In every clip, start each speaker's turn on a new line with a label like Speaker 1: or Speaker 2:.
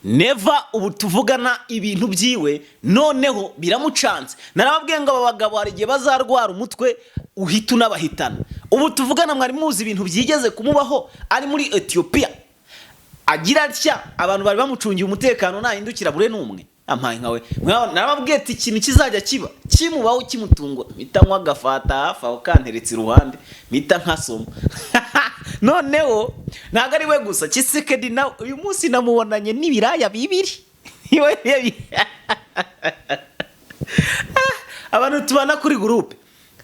Speaker 1: Never ubu tuvugana ibintu byiwe noneho biramucanze. Narababwiye ngo aba bagabo hari igihe bazarwara umutwe uhita unabahitana. Ubu tuvugana mwari muzi ibintu byigeze kumubaho ari muri Ethiopia. Agira atya abantu bari bamucungiye umutekano nahindukira bure numwe. Amaye nkawe narababwiye ati ikintu kizajya kiba kimubaho kimutungo mitanywa gafata hafa ukanteretse iruhande mita nkasoma. Noneho ntago ari we gusa Tshisekedi na uyu munsi namubonanye n'ibiraya bibiri. Abantu tubana kuri groupe.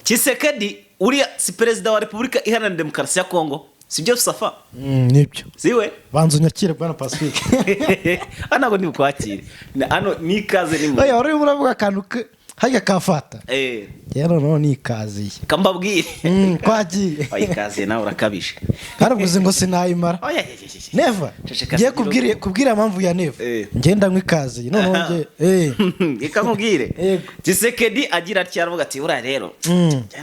Speaker 1: Tshisekedi uriya si perezida wa Repubulika Iharanira Demokarasi ya Kongo. Sibyo Safa?
Speaker 2: Nibyo.
Speaker 1: Siwe?
Speaker 2: Banzu nyakire bwana Pacifique.
Speaker 1: Anago ni kwakire. Ano ni kaze ni.
Speaker 2: Oya uri muravuga kantu hajya kafata. Rero no ni kazi.
Speaker 1: Kambabwire.
Speaker 2: Kwagiye.
Speaker 1: Oya kaze nawe urakabije.
Speaker 2: Karavuze ngo sinayimara.
Speaker 1: Oya.
Speaker 2: Never. Ngiye kubwira impamvu ya Never. Ngenda nk'ikazi. None
Speaker 1: ikamubwire. Tshisekedi agira ati aravuga ati ura rero.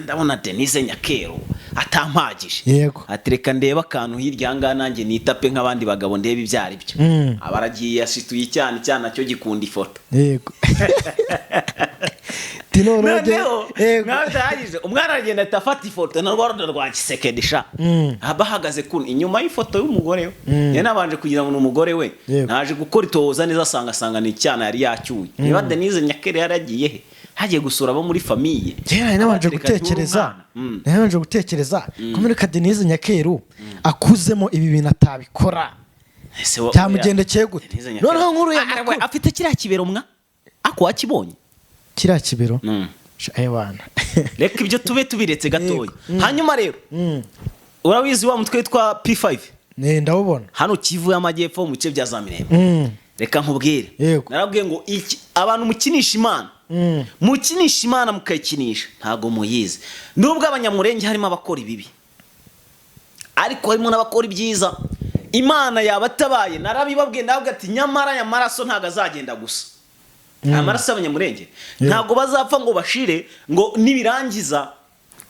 Speaker 1: Ndabona Denise Nyakero atampagije.
Speaker 2: Yego.
Speaker 1: Atereka ndeba akantu hirya ngana nanjye nitape nk'abandi bagabo ndeba ibyari byo. Abaragiye ashituye icyana cyo gikunda ifoto.
Speaker 2: Yego.
Speaker 1: Noneho mwatahagije umwana agenda atafata ifoto na rwanda rwa Tshisekedi sha abahagaze kun inyuma y'ifoto y'umugore we nabanje kugira ngo umugore we naje gukora itoza neza asanga ni cyana yari yacyuye niba Denise Nyakere yaragiye he hagiye gusura abo muri famille
Speaker 2: nabanje gutekereza komereka Denise Nyakero akuzemo ibi bintu atabikora cyamugendekeye gute noneho nkuru ya
Speaker 1: afite kiriya kibero mwa ako akibonye
Speaker 2: kiriya kibero bana
Speaker 1: reka ibyo tube tubiretse gatoya hanyuma rero urawizi wa mutwe witwa P5
Speaker 2: ndawubona
Speaker 1: hano Kivu y'Amajyepfo mu bice bya Zamirembe reka nkubwire narabwiye ngo iki abantu mukinisha Imana mukayikinisha ntago muyizi nubwo abanyamurenge harimo abakora ibibi ariko harimo n'abakora ibyiza Imana yabatabaye narabibabwiye ndabwo ati nyamara ya maraso ntago azagenda gusa amaraso y'abanyamurenge ntago bazapfa ngo bashire ngo nibirangiza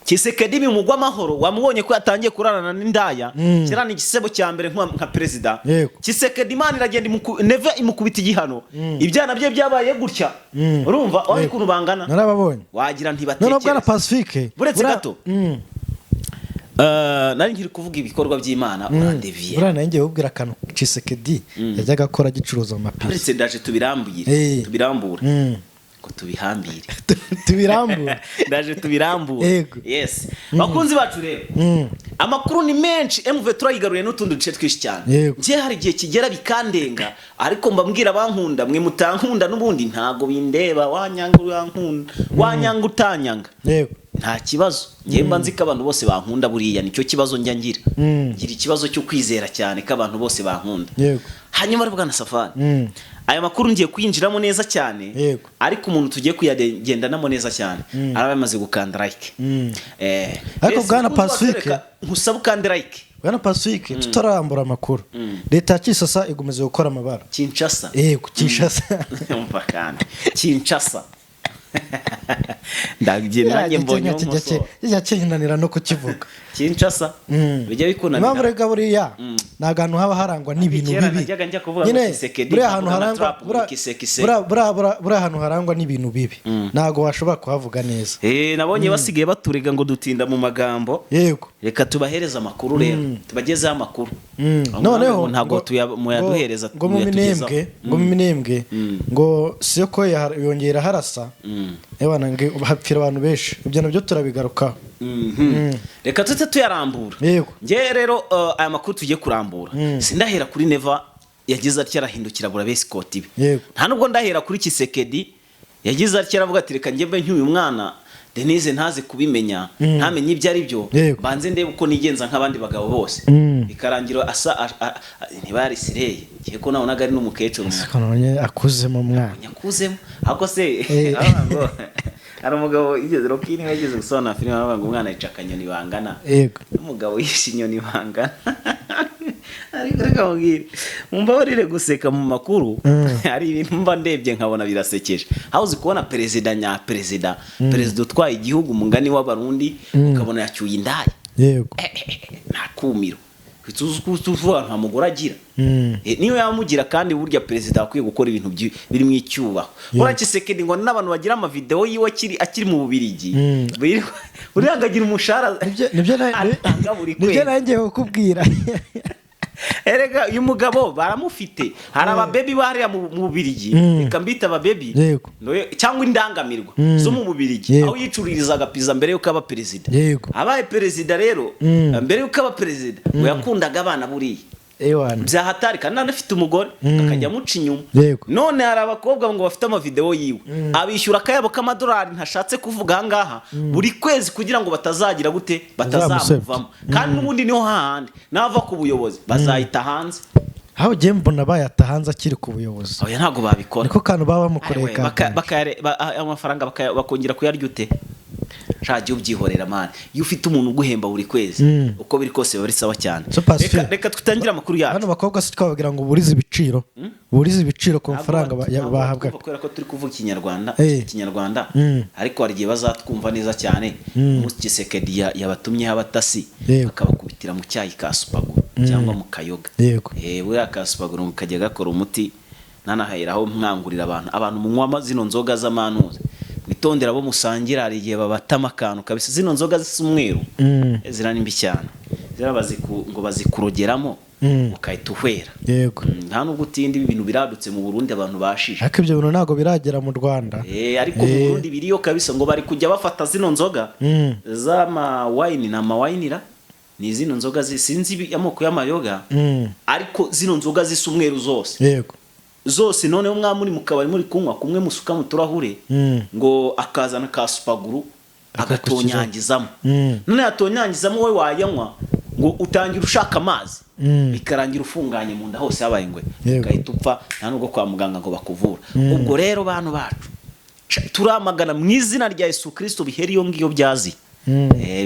Speaker 1: Tshisekedi bimugwa amahoro wamubonye ko yatangiye kurarana n'indaya kirana igisebo cya mbere nka president Tshisekedi Imana iragenda Never imukubita igihano ibyana bye byabaye gutya urumva wari kuntu bangana
Speaker 2: narababonye
Speaker 1: wagira ntibatekereza
Speaker 2: no bwana Pacifique
Speaker 1: buretse gato nari nkiri kuvuga ibikorwa by'Imana urandeviye
Speaker 2: nanjye ubwira akantu Tshisekedi yajyaga akora gicuruza amapisi
Speaker 1: buretse ndaje tubirambura ko tubihambire ndaje tubirambura yes bakunzi bacu rero amakuru ni menshi MV3 yigaruye n'utundi duce twishi cyane ngiye hari igihe kigera bikandenga ariko mbabwira bankunda mwe mutankunda n'ubundi ntago bindeba wanyanga utanyanga nta kibazo ngiye mba nzi ko abantu bose bankunda buriya nicyo kibazo njya ngira ikibazo cyo kwizera cyane ko abantu bose bankunda hanyuma ari bwana Safari aya makuru ngiye kwinjiramo neza cyane ariko umuntu tugiye kuyagendanamo neza cyane arabamaze gukanda like
Speaker 2: ariko bwana Pacifique
Speaker 1: nkusaba ukanda like
Speaker 2: bwana Pacifique tutarambura amakuru leta ya Kinshasa igomeze gukora amabara
Speaker 1: Kinshasa
Speaker 2: Kinshasa
Speaker 1: umva kandi Kinshasa ndagiye mbonye umuso
Speaker 2: yacenyanira no kukivuga
Speaker 1: Kinshasa bijya bikunanira
Speaker 2: mpamvu rega buriya nagantu haba harangwa n'ibintu bibi buriya ahantu harangwa buriya ahantu harangwa n'ibintu bibi ntago washobora kuhavuga neza
Speaker 1: nabonye basigaye baturega ngo dutinda mu magambo reka tubahereza amakuru rero tubagezeho amakuru
Speaker 2: noneho
Speaker 1: ntago muyaduhereza
Speaker 2: ngo mu minembwe ngo siyo ko yongera harasa ebana nge hapfira abantu benshi ibyo nabyo turabigarukaho
Speaker 1: reka tute tuyarambura nge rero aya makuru tugiye kurambura sindahera kuri Never yagize ati arahindukira burabesi koti ibi nta nubwo ndahera kuri Tshisekedi yagize ati aravuga ati reka njye mbe nk'uyu mwana Denise ntaze kubimenya ntamenye ibyo ari byo banze ndebe uko nigenza nk'abandi bagabo bose bikarangira asa ntibari sireye kiye ko nawe nagari n'umukecuru
Speaker 2: akuzemo mwana
Speaker 1: yakuzemo ako se ari umugabo igeze Rokini yageze gusona filime avuga ngo umwana yica akanyoni bangana umugabo yishe inyoni bangana ariko reka mubwire mumbabarire guseka mu makuru hari ibintu mba ndebye nkabona birasekeje aho uzi kubona perezida utwaye igihugu mungani w'abarundi ukabona yacyuye indaya
Speaker 2: yego
Speaker 1: nakumiro tuvuga nta mugore agira niyo yamugira kandi burya perezida akwiye gukora ibintu biri mu icyubaho ura Tshisekedi ngo n'abantu bagira amavideo yiwe akiri mu Bubiligi uriya ngagira umushahara
Speaker 2: nibyo nanjye kukubwira
Speaker 1: erega uyu mugabo baramufite hari ababebi bariya mu Bubiligi reka mbita ababebi cyangwa indangamirwa zo mu Bubiligi aho yicururizaga pizza mbere yuko aba perezida abaye perezida rero mbere yuko aba perezida ngo yakundaga abana buriya byahatari kandi anafite umugore akajya amuca inyuma none hari abakobwa ngo bafite amavideo yiwe abishyura akayabo k'amadolari ntashatse kuvuga ahangaha buri kwezi kugira ngo batazagira gute batazamuvamo kandi n'ubundi niho hahandi nava ku buyobozi bazahita hanze
Speaker 2: aho ugiye mbona bayata hanze akiri ku buyobozi
Speaker 1: oya ntabwo babikora
Speaker 2: niko kantu baba bamukoreye
Speaker 1: amafaranga bakongera kuyarya ute shaje ubyihorera man iyo ufite umuntu uguhemba buri kwezi uko biri kose bari sawa cyane reka tutangira amakuru yacu
Speaker 2: hano bakobwa se twabagira ngo burize ibiciro ku mafaranga bahabwa
Speaker 1: kubera ko turi kuvuga ikinyarwanda ariko hari gihe bazatwumva neza cyane mu Tshisekedi yabatumye abatasi bakabakubitira mu cyayi ka Supaguru cyangwa mu kayoga buriya ka Supaguru kajya gakora umuti nanaheraho mwangurira abantu munywa zino nzoga z'amanuza bitondera bo musangira hari igihe babatama akantu kabisa zino nzoga zisa umweru ziranimbi cyane ngo bazikurogeramo ukahita uhwera nta nubwo utindi ibintu biradutse mu Burundi abantu bashije
Speaker 2: ariko ibyo bintu ntabwo biragera mu Rwanda
Speaker 1: ariko mu Burundi biriyo kabisa ngo bari kujya bafata zino nzoga z'amawayini n'amawayinira ni zino nzoga sinzi amoko y'amayoga ariko zino nzoga zisa umweru zose noneho mwamuri mukabari muri kunywa kumwe musuka mu turahure ngo akazana ka Supaguru agatonyangizamo none yatonyangizamo we wayanywa ngo utangira ushaka amazi bikarangira ufunganye mu nda hose yabaye ngwe ugahita upfa nta nubwo kwa muganga ngo bakuvura ubwo rero bantu bacu turamagana mu izina rya Yesu Kristo biheriyo ngiyo byazi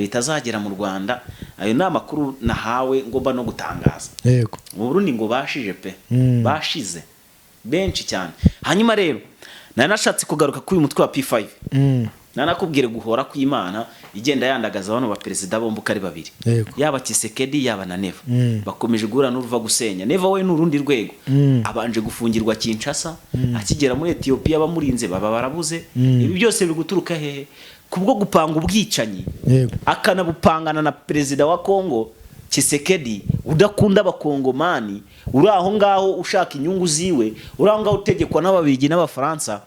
Speaker 1: bitazagera mu Rwanda ayo ni amakuru nahawe ngomba no gutangaza mu Burundi ngo bashije pe bashize benshi cyane hanyuma rero nashatse kugaruka kuri uyu mutwe wa P5 nanakubwire guhora kw'Imana igenda yandagaza abantu ba perezida bombi kari babiri yaba Tshisekedi yaba na Neva bakomeje guhura n'uruva gusenya Neva we n'urundi rwego abanje gufungirwa Kinshasa akigera muri Ethiopia bamurinze baba barabuze ibi byose biri guturuka hehe kubwo gupanga ubwicanyi akanabupangana na perezida wa Kongo Tshisekedi udakunda abakongomani uri aho ngaho ushaka inyungu ziwe uri aho ngaho utegekwa n'ababigi n'abafaransa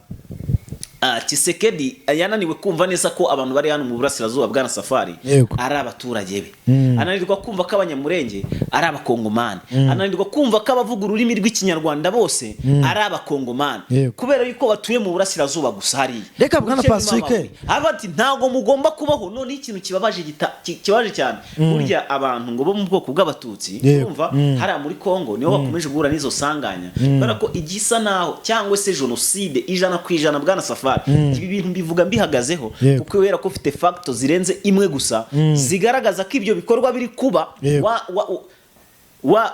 Speaker 1: Tshisekedi yananiwe kumva neza ko abantu bari hano mu burasirazuba bwa Safari ari abaturage be ananirwa kumva ko abanyamurenge ari abakongomani ananirwa kumva ko abavuga ururimi rw'ikinyarwanda bose ari abakongomani kubera yuko batuye mu burasirazuba gusa hari
Speaker 2: reka bwana Pacifique
Speaker 1: abati ntago mugomba kubaho none ikintu kibabaje cyane burya abantu ngo bo mu bwoko bw'abatutsi urumva hari muri Kongo niho bakomeje guhura n'izo sanganya bara ko igisa naho cyangwa se genocide 100% bwana Safari ibi bintu mbivuga mbihagazeho kuko wera ko ufite facto zirenze imwe gusa zigaragaza ko ibyo bikorwa biri kuba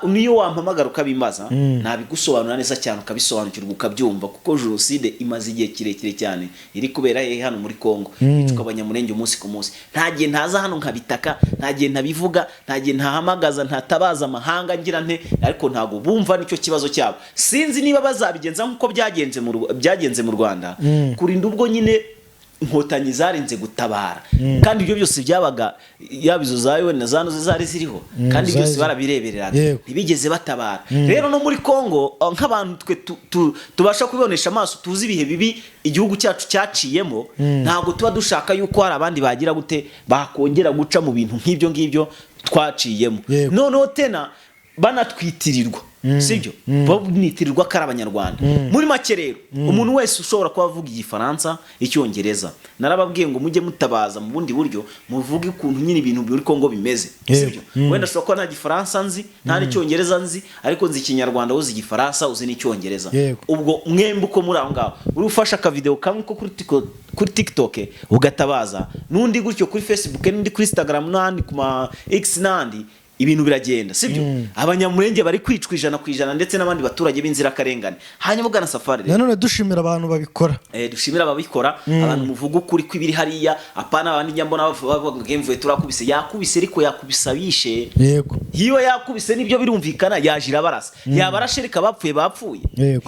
Speaker 1: niyo wampamagara ukabimaza ntabigusobanura neza cyane ukabisobanukirwa ukabyumva kuko genocide imaze igihe kirekire cyane iri kubera hano muri Kongo yitwa abanyamurenge umunsi ku munsi nta gihe ntaza hano nkabitaka nta gihe ntabivuga nta gihe ntahamagaza ntatabaza amahanga ngira nte ariko ntago bumva nicyo kibazo cyabo sinzi niba bazabigenza nkuko byagenze mu Rwanda kurinda ubwo nyine inkotanyi zarinze gutabara kandi ibyo byose byabaga yabizo zawe na zano zari ziriho kandi byose barabirebereraga ntibigeze batabara rero no muri Kongo nk'abantu twe tubasha kubibonesha amaso tuzi ibihe bibi igihugu cyacu cyaciyemo ntago tuba dushaka yuko hari abandi bagira gute bakongera guca mu bintu nk'ibyo ngibyo twaciyemo noneho tena banatwitirirwa sibyo babnitirirwa kari abanyarwanda muri make rero umuntu wese ushobora kuba avuga igifaransa icyongereza narababwiye ngo mujye mutabaza mu bundi buryo muvuge ukuntu nyine ibintu biri Kongo bimeze sibyo wenda shobora kuba nta gifaransa nzi nta n'icyongereza nzi ariko nzi ikinyarwanda uzi igifaransa uzi n'icyongereza ubwo mwembe uko muri aho ngaho uri ufasha aka video kamwe ko kuri TikTok ugatabaza n'undi gutyo kuri Facebook n'undi kuri Instagram n'andi kuma X n'andi ibintu biragenda sibyo abanyamurenge bari kwicwa 100% ndetse n'abandi baturage b'inzira karengane hanyuma bwana Safari
Speaker 2: none dushimira abantu babikora
Speaker 1: dushimira ababikora abantu muvuga ukuri kwibiri hariya apana abandi nyambona bavuga ngemvuye turakubise yakubise ariko yakubisabishe
Speaker 2: yego
Speaker 1: hiyo yakubise nibyo birumvikana yajira barasa yabarashe reka bapfuye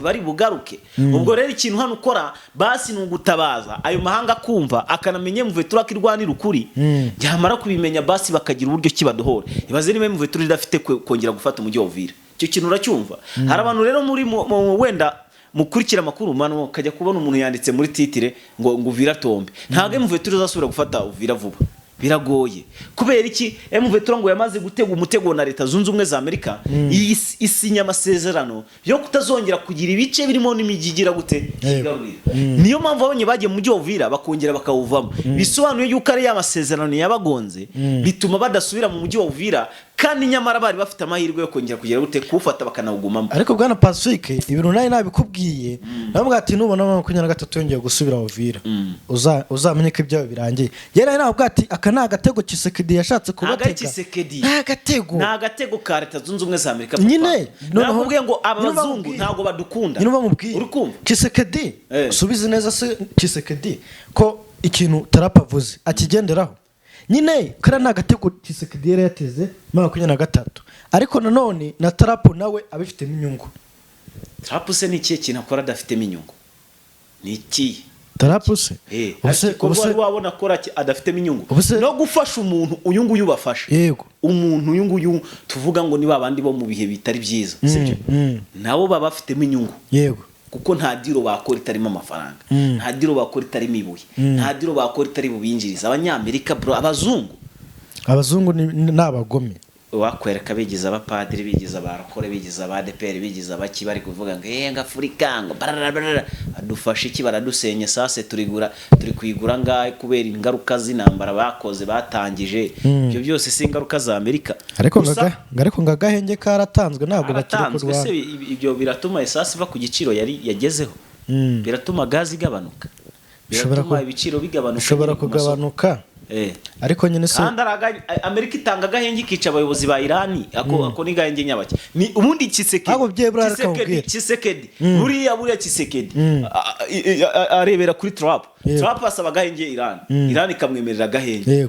Speaker 1: bari bugaruke ubwo rero ikintu hano ukora basi n'ugutabaza ayo mahanga kumva akanamenye mvuye turakirwanira ukuri byamara kubimenya basi bakagira uburyo kibadohora ibaze niba mvuye turi dafite kongera gufata umujyi wa Uvira cyo kintu uracyumva hari abantu rero muri wenda mukurikira makuru mano kajya kubona umuntu yanditse muri titire ngo Uvira tombe ntago mvuye turi zasubira gufata Uvira vuba biragoye kubera iki M23 ngo yamaze gutega umutego na leta zunze ubumwe za Amerika isinya amasezerano yo kutazongera kugira ibice birimo n'imigigira gute niyo mpamvu abanye bagiye mu mujyi wa Uvira bakongera bakawuvamo bisobanuye yuko ari amasezerano yabagonze bituma badasubira mu mujyi wa Uvira kandi nyamara bari bafite amahirwe yo kongera kugera gute kufata bakanawugumamo
Speaker 2: ariko bwana Pacifique ibintu nayo nabikubwiye nabwo ati nubona 23 yongeye gusubira Uvira uzamenye ko ibyo birangiye yera nabwo ati aka na agatego Tshisekedi yashatse kubatega
Speaker 1: nta gatego ka leta zunze ubumwe za Amerika
Speaker 2: nyine
Speaker 1: nakubwiye ngo abazungu ntago badukunda
Speaker 2: urukumva Tshisekedi subize neza se Tshisekedi ko ikintu tarapavuze akigenderaho nyine kara na agatego Tshisekedi yari yateze 23 ariko nanone na Trump nawe abifitemo inyungu
Speaker 1: Trump se ni ikihe kintu akora adafitemo inyungu ni iki
Speaker 2: Tarapuse
Speaker 1: ubuse wabona ko adafitemo inyungu no gufasha umuntu uyungu yubafasha
Speaker 2: yego
Speaker 1: umuntu uyungu tuvuga ngo niba abandi bo mu bihe bitari byiza sibyo nabo baba bafitemo inyungu
Speaker 2: yego
Speaker 1: kuko nta diro bakora itarimo amafaranga nta diro bakora itarimo ibuye nta diro bakora itari bubinjiriza abanyamerika bro
Speaker 2: abazungu ni abagome
Speaker 1: wakwereka bigize abapadiri bigize abarakore bigize abadeperi bigize abaki bari kuvuga ngo nga Afurika ngo adufashe iki baradusenye sase turi kwigura ngahe kubera ingaruka z'intambara bakoze batangije ibyo byose si ingaruka za Amerika
Speaker 2: ariko ngagahenge karatanzwe ntabwo bakiri kurwa
Speaker 1: ibyo biratuma esase iva ku giciro yari yagezeho biratuma gazi igabanuka biratuma ibiciro bigabanuka
Speaker 2: bishobora kugabanuka ariko nyine se
Speaker 1: Amerika itanga gahenge kica abayobozi ba Irani ako ni gahenge nyabake ni ubundi Tshisekedi buriya Tshisekedi arebera kuri Trump asaba gahenge Irani ikamwemerera gahenge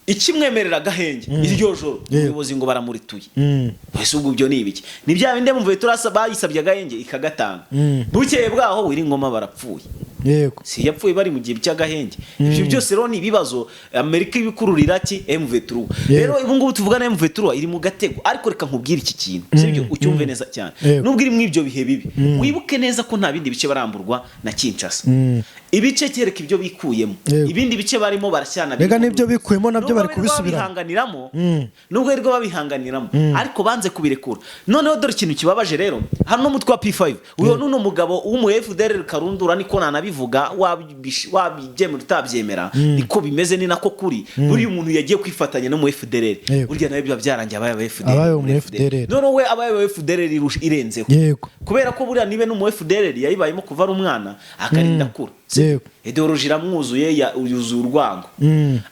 Speaker 1: ikimwemerera gahenge iryo joro ubuyobozi ngo baramurituye wese ubwo byo nibiki ni bya binde mvuye turasaba yisabye gahenge ikagatanga bukeye bwaho wiri ngoma barapfuye
Speaker 2: yego
Speaker 1: si yapfuye bari mu gihe cy'agahenge ibyo byose rero ni ibibazo Amerika ibikururira ki M23 rero ubu ngubu tuvugana M23 iri mu gatego ariko reka nkubwira iki kintu sibyo ucyumve neza cyane nubwo iri mu ibyo bihe bibi wibuke neza ko nta bindi bice baramburwa na Kinshasa ibice kereka ibyo bikuyemo ibindi bice barimo barashyana
Speaker 2: bega nibyo bikuyemo nabyo bari kubisubira
Speaker 1: nubwo rero babihanganiramo ariko banze kubirekura noneho dore ikintu kibabaje rero hano mutwa P5 uyo nuno mugabo w'umu FDLR Karundura niko nanabivuga wabigemura utabyemera niko bimeze ni nako kuri buri umuntu yagiye kwifatanya no mu FDLR burya nawe byo byarangiye abaye FDLR none we abaye FDLR irenzeho kubera ko buriya nibe no mu FDLR yayibayemo kuva ari umwana akarinda kura ideology iramwuzuye yuzuye urwango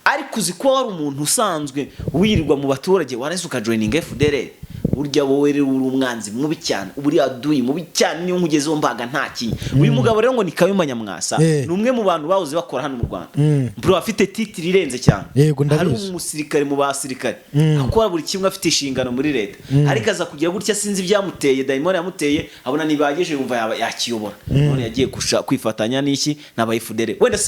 Speaker 1: ariko uzi ko wari umuntu usanzwe wirirwa mu baturage warese ukajoining FDLR burya wowe rero uri umwanzi mubi cyane uburi aduyi mubi cyane niyo nkugezeho mbaga nta kinyi uyu mugabo rero ngo ni Kayumba Nyamwasa ni umwe mu bantu bahoze bakora hano mu Rwanda bro afite titre irenze cyane hari umusirikare mu basirikare akora buri kimwe afite inshingano muri leta ariko aza kugira gutya sinzi byamuteye daimon yamuteye abona nibageje yumva yakiyobora none yagiye kwifatanya n'iki n'aba FDLR wenda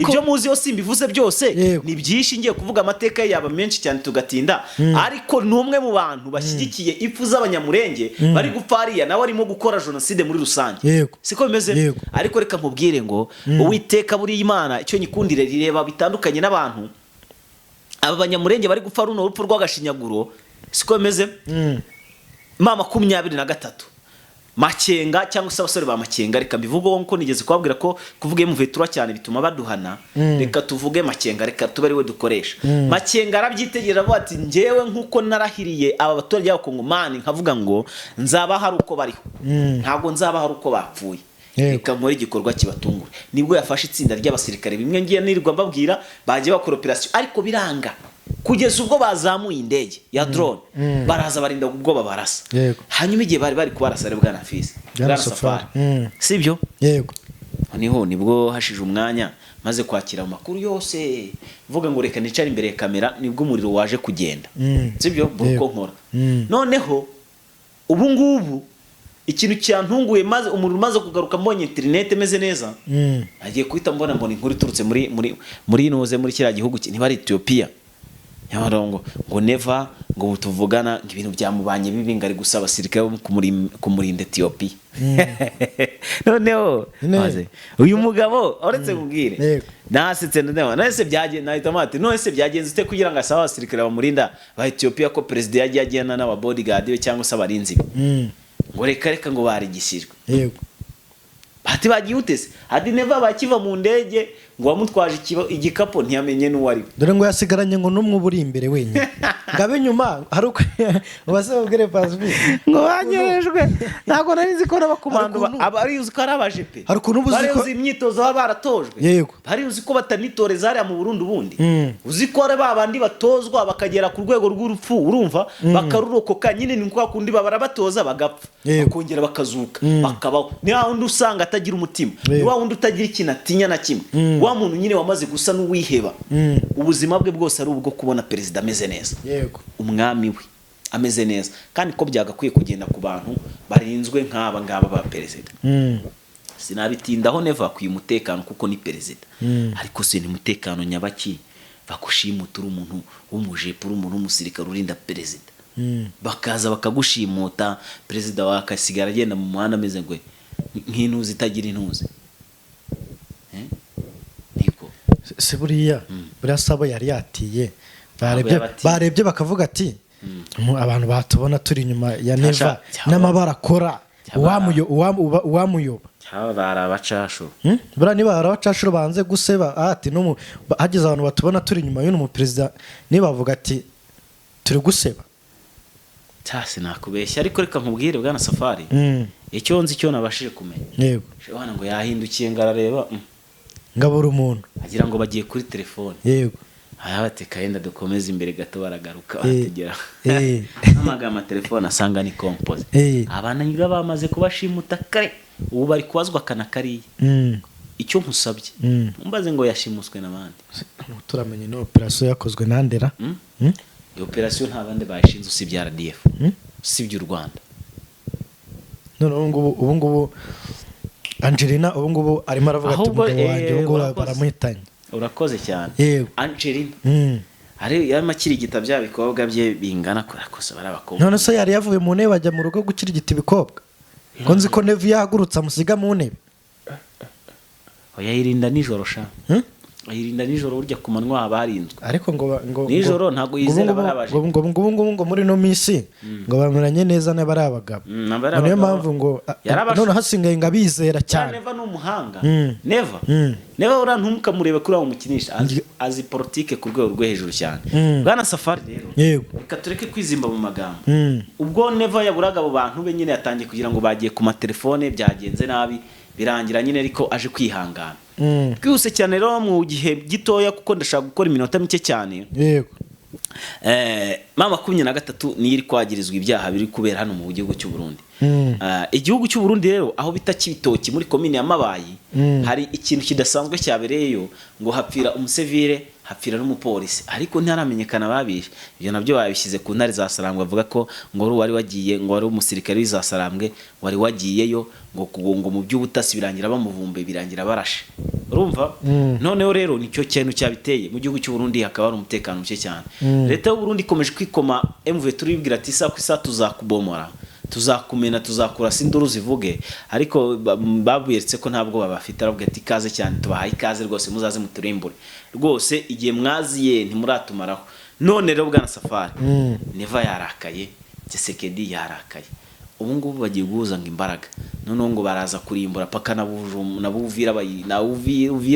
Speaker 1: ibyo muzi yo simbivuze byose ni byinshi ngiye kuvuga amateka yaba menshi cyane tugatinda ariko numwe mu bantu bashyigikiye ipfu z'abanyamurenge bari gupfariya nawe arimo gukora genocide muri rusange siko bimeze ariko reka nkubwire ngo Uwiteka buri Imana icyo nyikundire rireba bitandukanye n'abantu aba banyamurenge bari gupfa runo rupfu rw'agashinyaguro siko bimeze mama 23 Makenga cyangwa se abasore ba Makenga reka mbivugo nko nigeze kubabwira ko kuvuga M23 cyane bituma baduhana reka tuvuge Makenga reka tube ari we dukoresha Makenga arabyitegera bati ngewe nkuko narahiriye aba baturage y'abakongomani nkavuga ngo nzaba hari uko bariho ntago nzaba hari uko bapfuye reka nkore igikorwa kibatungura nibwo yafashe itsinda ry'abasirikare bimwe ngiye nirirwa mbabwira bagiye bakora operation ariko biranga kugeza ubwo bazamuye indege ya drone baraza barinda ubwo babarasa hanyuma igihe bari kubarasa ari bwana Fils bwana Safari sibyo
Speaker 2: yego
Speaker 1: nibwo hashije umwanya maze kwakira amakuru yose vuga ngo reka nicare imbere ya kamera nibwo umuriro waje kugenda sibyo buko nkora noneho ubu ngubu ikintu cyantunguye maze umuriro maze kugaruka mbonye internet meze neza agiye kuhita mbona inkuru iturutse muri noze muri kiriya gihugu ntibari Ethiopia yabarongo ngo neva ngo tuvugana ibintu byamubanye bibi ngari gusaba abasirikare bo kumurinda Ethiopia noneho maze uyu mugabo uretse kubwire nasetse nese byagenze nahita mate nese byagenze ute kugira ngo asaba abasirikare bamurinda ba Ethiopia ko president yagiye agena n'aba bodyguard be cyangwa se abarinzi ngo reka ngo barigishijwe
Speaker 2: yego
Speaker 1: bati bagiye utese hadi neva bakiva mu ndege ngo wamutwaje igikapo ntiyamenye n'uwari
Speaker 2: dore ngo yasigaranye ngo numwe buri imbere wenyine ngabe nyuma hari uko ubasabwire Pacifique
Speaker 1: ngo banyerejwe ntago nari nzi ko n'abakomando abari uzi ko ari abajepe
Speaker 2: hari ukuntu uzi
Speaker 1: ko imyitozo baba baratojwe
Speaker 2: yego
Speaker 1: hari uzi ko batanitoreza hariya mu Burundi ubundi uzi ko ari babandi batozwa bakagera ku rwego rw'urupfu urumva bakarurokoka nyine ni kwa kundi babara batoza bagapfa bakongera bakazuka bakabaho ni wundi usanga atagira umutima ni wundi utagira ikintu atinya na kimwe wa muntu nyine wamaze gusa n'uwiheba ubuzima bwe bwose ari ubwo kubona perezida ameze neza
Speaker 2: yego
Speaker 1: umwami we ameze neza kandi ko byagakwiye kugenda ku bantu barinzwe nk'aba ngaba ba perezida sinabitindaho neva ku umutekano kuko ni perezida ariko se ni umutekano nyabaki bakushimutura umuntu w'umujepe umuntu w'umusirikare urinda perezida bakaza bakagushimuta perezida wakasigara agenda mu muhanda ameze ngo nk'intuzi itagira intuzi
Speaker 2: se buriya sabo yari yatiye barebye bakavuga ati abantu batubona turi inyuma ya neva n'amabara akora uwamuyoba
Speaker 1: bara abacashuro
Speaker 2: buriya niba hari abacashuro banze guseba ati hageze abantu batubona turi inyuma y'uno muperezida nibavuga ati turi guseba
Speaker 1: cyase nakubeshya ariko reka nkubwire bwana Safari icyo nzi cyo nabashije kumenya
Speaker 2: yego
Speaker 1: shobana ngo yahindukiye ngarareba
Speaker 2: ngabura umuntu
Speaker 1: agira ngo bagiye kuri telefone
Speaker 2: yego
Speaker 1: ayabateka yenda dukomeza imbere gato baragaruka bategera amagama telefone asanga ni compose abana nyiga bamaze kubashimuta kare ubu bari kwazwa kana kariye icyo nkusabye umbaze ngo yashimuswe nabandi
Speaker 2: turamenye no operation yakozwe nandera
Speaker 1: iyo operation nta bande bashinze usibye RDF usibye u Rwanda
Speaker 2: none ubu ngubu Angelina ubu ngubu arimo aravuga ati umugabo wanjye ubu ngubu baramuhitanye
Speaker 1: urakoze cyane Angelina ari yamakirigita bya bikobwa bye bingana kosa barabakobwa
Speaker 2: none se yari yavuye mu ntebe ajya mu rugo gukirigita ibikobwa ko nzi ko Nevi yahagurutse amusiga mu ntebe
Speaker 1: oya yirinda nijoro sha ayirinda nijoro urya ku manwa abarinzwe
Speaker 2: ariko ngo
Speaker 1: nijoro ntago yizera barabaje
Speaker 2: ngo muri no misi ngo bameranye neza n'abari abagabo niyo mpamvu ngo none hasingaye ngo abizera cyane
Speaker 1: neva n'umuhanga neva urantumuka murebe kuri abo mukinisha azi politique ku rwego rwo hejuru cyane bwana Safari rero
Speaker 2: yego
Speaker 1: reka tureke kwizimba mu magambo ubwo neva yaburaga abo bantu be nyine yatangiye kugira ngo bagiye ku matelefone byagenze nabi birangira nyine ariko aje kwihangana twihuse cyane rero mu gihe gitoya kuko ndashaka gukora iminota mike cyane
Speaker 2: yego
Speaker 1: mama 23 niyo iri kwagirizwa ibyaha biri kubera hano mu gihugu cy'u Burundi igihugu cy'u Burundi rero aho bita Kibitoki muri komine ya Mabayi hari ikintu kidasanzwe cyabereyeyo ngo hapfira umusevire hapfira n'umupolisi ariko ntaramenyekana babishe ibyo nabyo babishyize ku ntare za Sarambwe bavuga ko ngo wari wagiye ngo wari umusirikare w'iza Sarambwe wari wagiyeyo ngo mu by'ubutasi birangira bamuvumbe birangira barashe urumva noneho rero nicyo kintu cyabiteye mu gihugu cy'u Burundi hakaba ari umutekano muke cyane leta y'u Burundi ikomeje kwikoma MV turibwira ati sa kwisa tuzakubomora tuzakumena tuzakura sinduru zivuge ariko babuyeretse ko ntabwo babafite aravuga ati kaze cyane tubahaye ikaze rwose muzaze muturimbure rwose igihe mwaziye ntimuratumaraho none rero bwana Safari Neva yarakaye Tshisekedi yarakaye ubu ngubu bagiye guhuzanga imbaraga noneho ngo baraza kurimbura paka nabuvira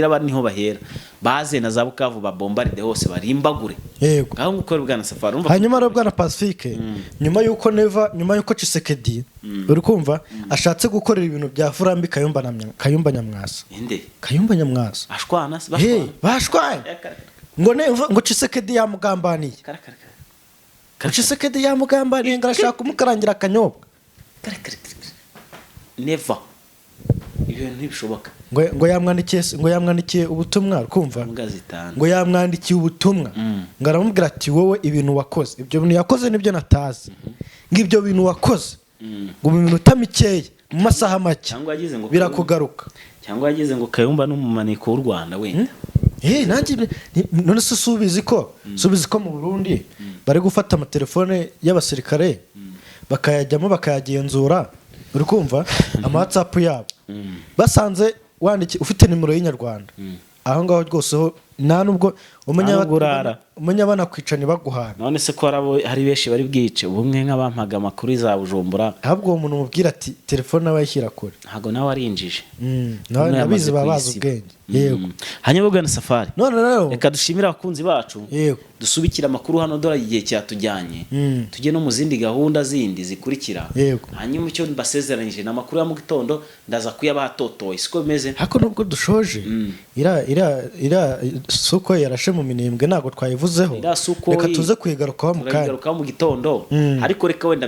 Speaker 1: baniho bahera baze na za Bukavu babombarde hose barimbagure
Speaker 2: yego
Speaker 1: ngaho ngukora bwana Safari
Speaker 2: hanyuma rero bwana Pacifique nyuma yuko Neva nyuma yuko Tshisekedi uri kumva ashatse gukorera ibintu bya Furambi Kayumba Nyamwasa
Speaker 1: inde
Speaker 2: Kayumba Nyamwasa
Speaker 1: ashwana
Speaker 2: bashwaye ngo Tshisekedi yamugambaniye Tshisekedi yamugambaniye ngo arashaka kumukarangira akanyobwa
Speaker 1: never ibyo ntibishoboka
Speaker 2: ngo yamwandikiye ubutumwa kumva ngo yamwandikiye ubutumwa ngo aramubwira ati wowe ibintu wakoze ibyo bintu yakoze nibyo natazi ngo ibyo bintu wakoze ngo mu minota mikeya mu masaha make birakugaruka
Speaker 1: cyangwa yagize ngo Kayumba n'umumaniko w'u Rwanda wenda
Speaker 2: nanjye none se subizi ko mu Burundi bari gufata amatelefone y'abasirikare bakayajyamo bakayagenzura uri kumva ama WhatsApp yabo basanze wandiki ufite nimero y'inyarwanda aho ngaho rwose ho nta nubwo umenya banakwicana baguhana
Speaker 1: none se ko hari benshi bari bwice ubumwe nk'abampaga amakuru za Bujumbura
Speaker 2: ahubwo uwo muntu umubwira ati telefone nawe yishyira kure
Speaker 1: ntago nawe arinjije
Speaker 2: nabizi babaza ubwenge yego
Speaker 1: hanyuma bwana Safari
Speaker 2: none rero
Speaker 1: reka dushimira abakunzi bacu
Speaker 2: yego
Speaker 1: dusubikira amakuru hano dora igihe cyatujyanye tujye no mu zindi gahunda zindi zikurikira hanyuma icyo mbasezeranyije na makuru ya mu gitondo ndaza kuyabatotoye siko bimeze
Speaker 2: hako nubwo dushoje ira suko yarashe mu minembwe nago twayivuzeho reka tuze kwigarukaho
Speaker 1: mu gitondo ariko reka wenda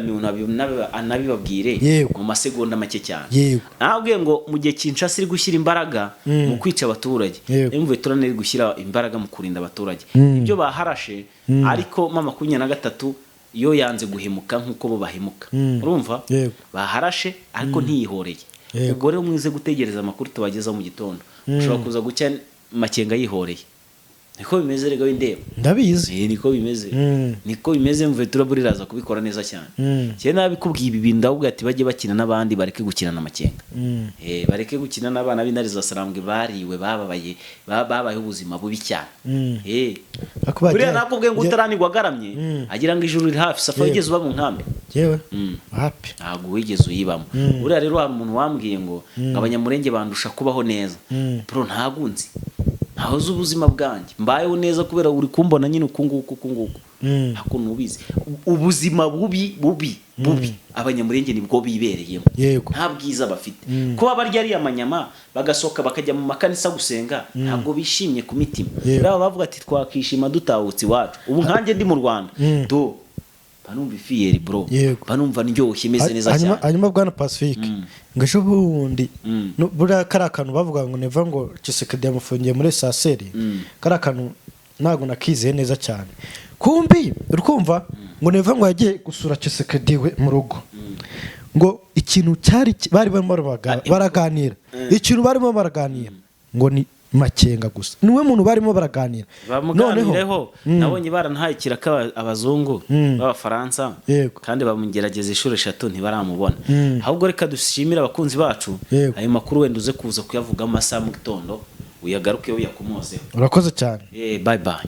Speaker 1: anabibabwire mu masegonda make cyane nabwiye ngo mu gihe Kinshasa iri gushyira imbaraga mu kwica abaturage emvuye turaneri gushyira imbaraga mu kurinda abaturage ibyo baharashe ariko mama 23 iyo yanze guhemuka nkuko bo bahemuka urumva baharashe ariko ntiyihoreye ubwo rero mwize gutegereza amakuru tubagezaho mu gitondo ushobora kuza gucya Makenga yihoreye niko bimeze rega windeba
Speaker 2: ndabizi
Speaker 1: niko bimeze mvuye turaburiraza kubikora neza cyane cyane nabikubwiye ibi bintu ahubwo ati bajye bakina n'abandi bareke gukina na Makenga bareke gukina n'abana b'intare za Sarambwe bariwe babaye ubuzima bubi cyane buriya nakubwiye ngo utaranigwa agaramye agira ngo ijuru riri hafi Safa wigeze uba mu nkambi
Speaker 2: yewe happy
Speaker 1: ntabwo wigeze uyibamo buriya rero hari umuntu wambwiye ngo abanyamurenge bandusha kubaho neza bro ntagunzi hahoze ubuzima bwanjye mbayeho neza kubera uri kumbona nyine ukunguku hako nubizi ubuzima bubi abanyamurenge nibwo bibereyemo nta bwiza bafite kuba barya ari amanyama bagasoka bakajya mu makanisa gusenga ntabwo bishimye ku mitima rero bavuga ati twakishima dutahutse iwacu ubu nkanjye ndi mu Rwanda banumva ifiyeri bro banumva ndyoshye imeze neza cyane
Speaker 2: hanyuma bwana Pacifique ngasho bundi buriya karakantu bavuga ngo neva ngo Tshisekedi yamufungiye muri saseri karakantu ntago nakizeye neza cyane kumbi urumva ngo neva ngo yagiye gusura Tshisekedi we mu rugo ngo ikintu cyari bari baraganira ikintu barimo baraganira ngo ni Makenga gusa niwe muntu barimo baraganira
Speaker 1: noneho nabonye baranhaye kiraka abazungu b'abafaransa kandi bamugerageza inshuro 3 ntibaramubona ahubwo reka dushimira abakunzi bacu ayo makuru wenda uze kuza kuyavuga amasaha mu gitondo uyagaruke uyakomozeho
Speaker 2: urakoze cyane
Speaker 1: bye bye